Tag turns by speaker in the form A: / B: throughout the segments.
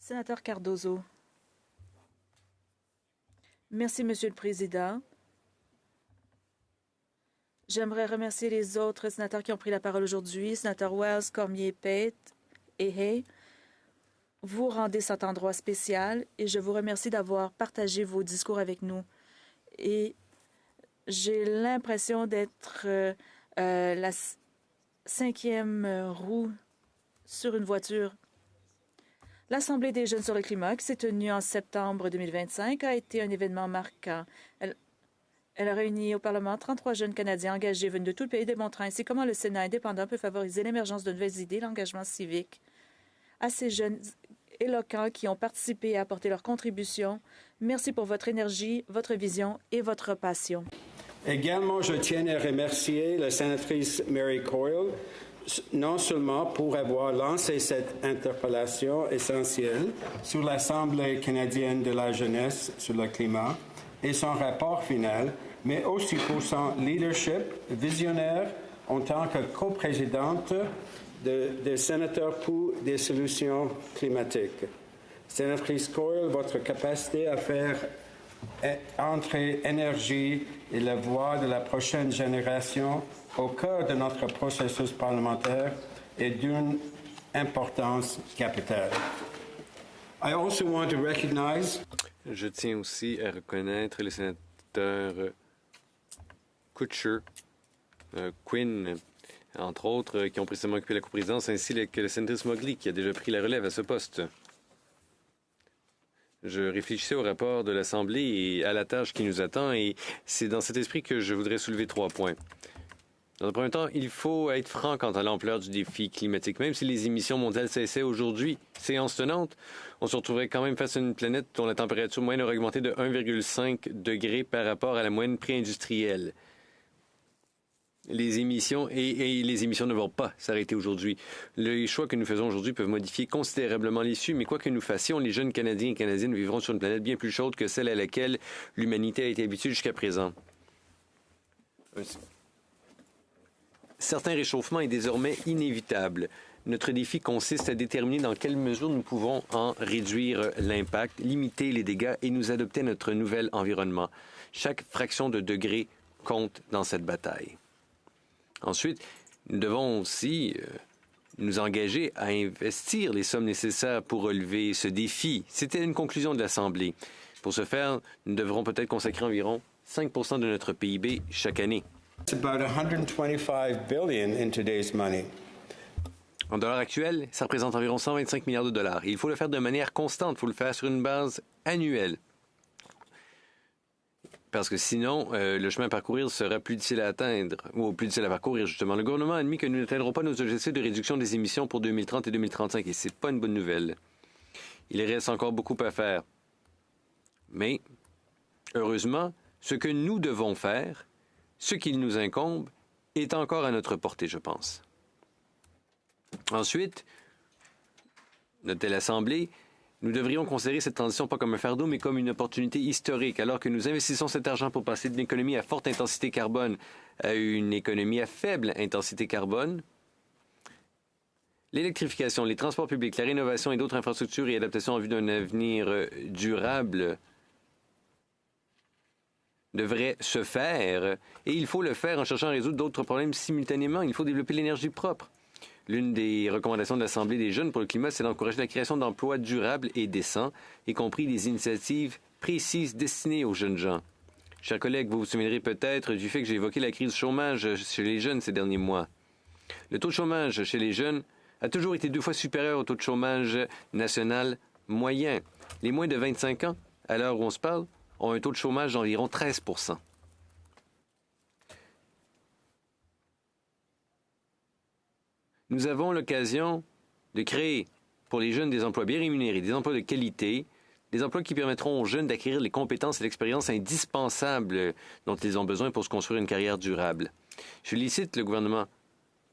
A: Sénateur Cardozo. Merci, Monsieur le Président. J'aimerais remercier les autres sénateurs qui ont pris la parole aujourd'hui, sénateur Wells, Cormier, Pate et Hay. Vous rendez cet endroit spécial et je vous remercie d'avoir partagé vos discours avec nous. Et j'ai l'impression d'être la cinquième roue sur une voiture. L'Assemblée des jeunes sur le climat, qui s'est tenue en septembre 2025, a été un événement marquant. Elle a réuni au Parlement 33 jeunes Canadiens engagés venus de tout le pays, démontrant ainsi comment le Sénat indépendant peut favoriser l'émergence de nouvelles idées et l'engagement civique. À ces jeunes éloquents qui ont participé et apporté leur contribution, merci pour votre énergie, votre vision et votre passion.
B: Également, je tiens à remercier la sénatrice Mary Coyle, non seulement pour avoir lancé cette interpellation essentielle sur l'Assemblée canadienne de la jeunesse sur le climat et son rapport final, mais aussi pour son leadership visionnaire en tant que coprésidente des sénateurs pour des solutions climatiques. Sénatrice Coyle, votre capacité à faire entrer énergie et la voix de la prochaine génération au cœur de notre processus parlementaire est d'une importance capitale. I also want to recognize...
C: Je tiens aussi à reconnaître les sénateurs Kutcher, Quinn, entre autres, qui ont précédemment occupé la coprésidence, ainsi que le sénatrice Mowgli, qui a déjà pris la relève à ce poste. Je réfléchissais au rapport de l'Assemblée et à la tâche qui nous attend, et c'est dans cet esprit que je voudrais soulever 3 points. Dans le premier temps, il faut être franc quant à l'ampleur du défi climatique. Même si les émissions mondiales cessaient aujourd'hui, séance tenante, on se retrouverait quand même face à une planète dont la température moyenne aurait augmenté de 1,5 degré par rapport à la moyenne pré-industrielle. Les émissions et les émissions ne vont pas s'arrêter aujourd'hui. Les choix que nous faisons aujourd'hui peuvent modifier considérablement l'issue, mais quoi que nous fassions, les jeunes Canadiens et Canadiennes vivront sur une planète bien plus chaude que celle à laquelle l'humanité a été habituée jusqu'à présent. Certain réchauffement est désormais inévitable. Notre défi consiste à déterminer dans quelle mesure nous pouvons en réduire l'impact, limiter les dégâts et nous adapter à notre nouvel environnement. Chaque fraction de degré compte dans cette bataille. Ensuite, nous devons aussi nous engager à investir les sommes nécessaires pour relever ce défi. C'était une conclusion de l'Assemblée. Pour ce faire, nous devrons peut-être consacrer environ 5 % de notre PIB chaque année.
B: It's about 125 billion in today's money.
C: En dollars actuels, ça représente environ 125 milliards de dollars. Et il faut le faire de manière constante, il faut le faire sur une base annuelle. Parce que sinon, le chemin à parcourir sera plus difficile à atteindre, ou plus difficile à parcourir, justement. Le gouvernement a admis que nous n'atteindrons pas nos objectifs de réduction des émissions pour 2030 et 2035, et c'est pas une bonne nouvelle. Il reste encore beaucoup à faire. Mais, heureusement, ce que nous devons faire, ce qu'il nous incombe, est encore à notre portée, je pense. Ensuite, notait l'Assemblée, nous devrions considérer cette transition pas comme un fardeau, mais comme une opportunité historique, alors que nous investissons cet argent pour passer d'une économie à forte intensité carbone à une économie à faible intensité carbone. L'électrification, les transports publics, la rénovation et d'autres infrastructures et adaptations en vue d'un avenir durable devrait se faire, et il faut le faire en cherchant à résoudre d'autres problèmes simultanément. Il faut développer l'énergie propre. L'une des recommandations de l'Assemblée des jeunes pour le climat, c'est d'encourager la création d'emplois durables et décents, y compris des initiatives précises destinées aux jeunes gens. Chers collègues, vous vous souviendrez peut-être du fait que j'ai évoqué la crise du chômage chez les jeunes ces derniers mois. Le taux de chômage chez les jeunes a toujours été 2 fois supérieur au taux de chômage national moyen. Les moins de 25 ans, à l'heure où on se parle, ont un taux de chômage d'environ 13 %. Nous avons l'occasion de créer pour les jeunes des emplois bien rémunérés, des emplois de qualité, des emplois qui permettront aux jeunes d'acquérir les compétences et l'expérience indispensables dont ils ont besoin pour se construire une carrière durable. Je félicite le gouvernement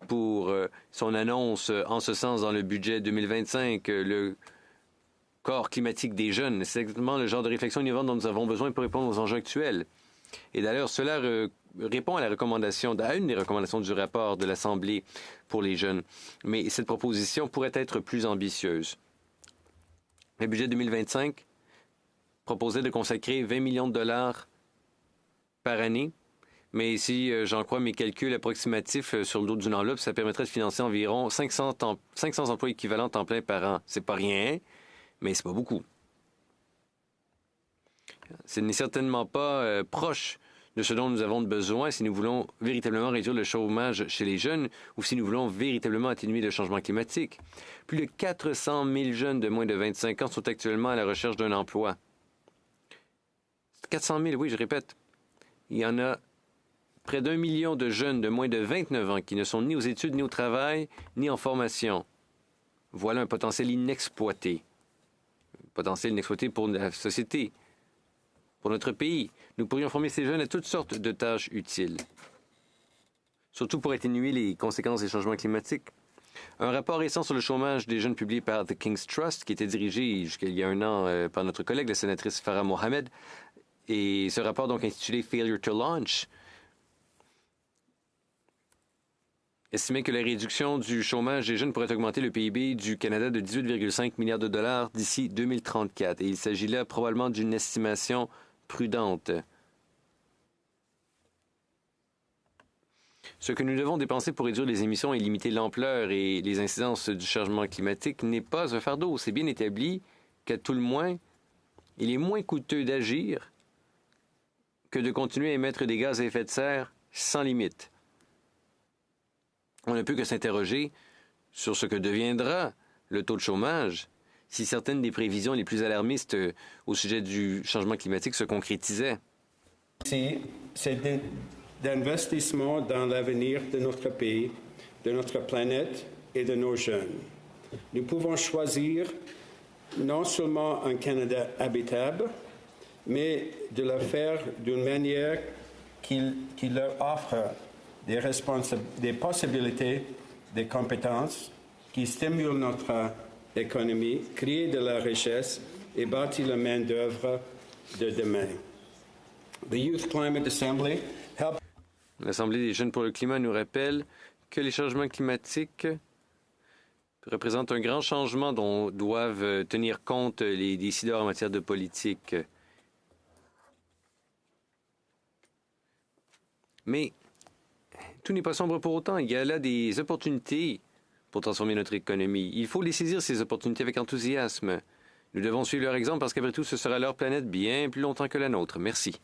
C: pour son annonce en ce sens dans le budget 2025, le corps climatique des jeunes. C'est exactement le genre de réflexion innovante dont nous avons besoin pour répondre aux enjeux actuels. Et d'ailleurs, cela répond à une des recommandations du rapport de l'Assemblée pour les jeunes. Mais cette proposition pourrait être plus ambitieuse. Le budget 2025 proposait de consacrer 20 millions de dollars par année. Mais si j'en crois mes calculs approximatifs sur le dos d'une enveloppe, ça permettrait de financer environ 500 emplois équivalents temps plein par an. C'est pas rien, mais c'est pas beaucoup. Ce n'est certainement pas proche de ce dont nous avons besoin si nous voulons véritablement réduire le chômage chez les jeunes ou si nous voulons véritablement atténuer le changement climatique. Plus de 400 000 jeunes de moins de 25 ans sont actuellement à la recherche d'un emploi. 400 000, oui, je répète. Il y en a près d'1 million de jeunes de moins de 29 ans qui ne sont ni aux études, ni au travail, ni en formation. Voilà un potentiel inexploité. Un potentiel inexploité pour la société, pour notre pays. Nous pourrions former ces jeunes à toutes sortes de tâches utiles, surtout pour atténuer les conséquences des changements climatiques. Un rapport récent sur le chômage des jeunes publié par The King's Trust, qui était dirigé jusqu'à il y a un an par notre collègue, la sénatrice Farah Mohamed, et ce rapport donc intitulé « Failure to Launch » estimait que la réduction du chômage des jeunes pourrait augmenter le PIB du Canada de 18,5 milliards de dollars d'ici 2034. Et il s'agit là probablement d'une estimation prudente. Ce que nous devons dépenser pour réduire les émissions et limiter l'ampleur et les incidences du changement climatique n'est pas un fardeau. C'est bien établi qu'à tout le moins, il est moins coûteux d'agir que de continuer à émettre des gaz à effet de serre sans limite. On ne peut que s'interroger sur ce que deviendra le taux de chômage si certaines des prévisions les plus alarmistes au sujet du changement climatique se concrétisaient.
B: C'est d'investissement dans l'avenir de notre pays, de notre planète et de nos jeunes. Nous pouvons choisir non seulement un Canada habitable, mais de le faire d'une manière qui leur offre des possibilités, des compétences qui stimulent notre économie, créent de la richesse et bâtissent la main-d'œuvre de demain. The Youth Climate Assembly help...
C: L'Assemblée des jeunes pour le climat nous rappelle que les changements climatiques représentent un grand changement dont doivent tenir compte les décideurs en matière de politique. Mais tout n'est pas sombre pour autant. Il y a là des opportunités pour transformer notre économie. Il faut les saisir, ces opportunités, avec enthousiasme. Nous devons suivre leur exemple parce qu'après tout, ce sera leur planète bien plus longtemps que la nôtre. Merci.